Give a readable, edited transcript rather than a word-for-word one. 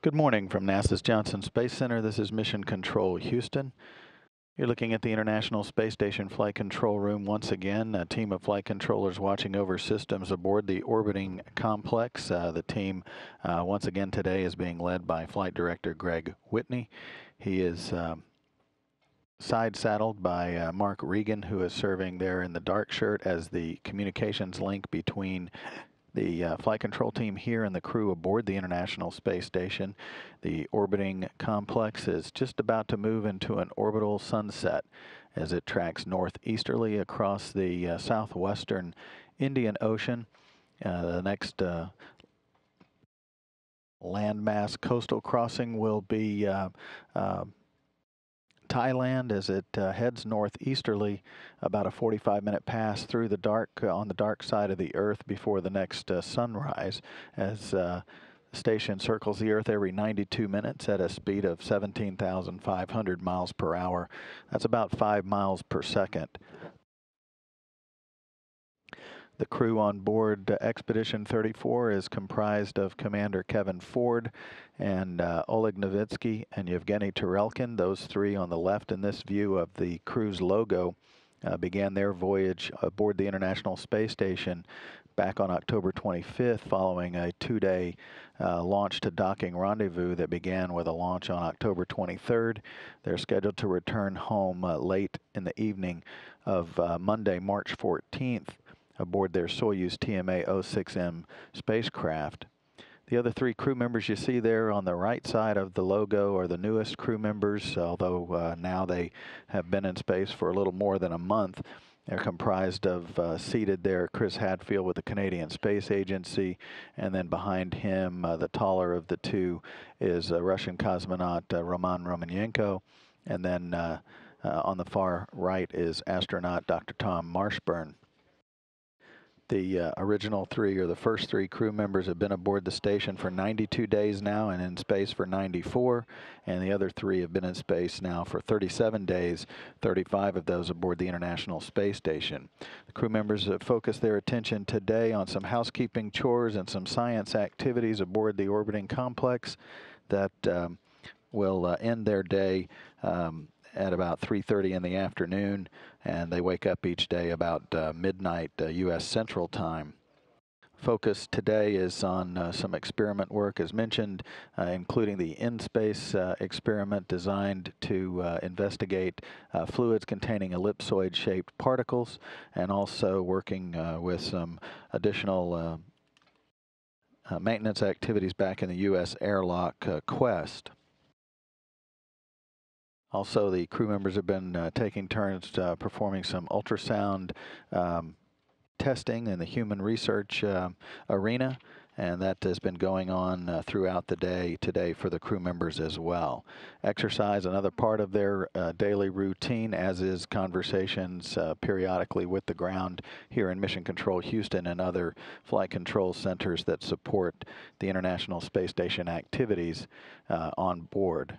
Good morning from NASA's Johnson Space Center. This is Mission Control Houston. You're looking at the International Space Station Flight Control Room once again. A team of flight controllers watching over systems aboard the orbiting complex. The team once again today is being led by Flight Director Greg Whitney. He is side saddled by Mark Regan, who is serving there in the dark shirt as the communications link between the flight control team here and the crew aboard the International Space Station. The orbiting complex is just about to move into an orbital sunset as it tracks northeasterly across the southwestern Indian Ocean. The next landmass coastal crossing will be Thailand as it heads northeasterly, about a 45-minute pass through the dark on the dark side of the Earth before the next sunrise, as the station circles the Earth every 92 minutes at a speed of 17,500 miles per hour. That's about 5 miles per second. The crew on board Expedition 34 is comprised of Commander Kevin Ford and Oleg Novitsky and Yevgeny Tarelkin. Those three on the left in this view of the crew's logo began their voyage aboard the International Space Station back on October 25th, following a two-day launch to docking rendezvous that began with a launch on October 23rd. They're scheduled to return home late in the evening of Monday, March 14th. Aboard their Soyuz TMA-06M spacecraft. The other three crew members you see there on the right side of the logo are the newest crew members, although now they have been in space for a little more than a month. They're comprised of, seated there, Chris Hadfield with the Canadian Space Agency, and then behind him, the taller of the two, is Russian cosmonaut Roman Romanenko, and then on the far right is astronaut Dr. Tom Marshburn. The original three, or the first three crew members, have been aboard the station for 92 days now and in space for 94, and the other three have been in space now for 37 days, 35 of those aboard the International Space Station. The crew members have focused their attention today on some housekeeping chores and some science activities aboard the orbiting complex that will end their day at about 3:30 in the afternoon, and they wake up each day about midnight U.S. Central Time. Focus today is on some experiment work, as mentioned, including the in-space experiment designed to investigate fluids containing ellipsoid-shaped particles, and also working with some additional maintenance activities back in the U.S. airlock Quest. Also, the crew members have been taking turns performing some ultrasound testing in the human research arena, and that has been going on throughout the day today for the crew members as well. Exercise, another part of their daily routine, as is conversations periodically with the ground here in Mission Control Houston and other flight control centers that support the International Space Station activities on board.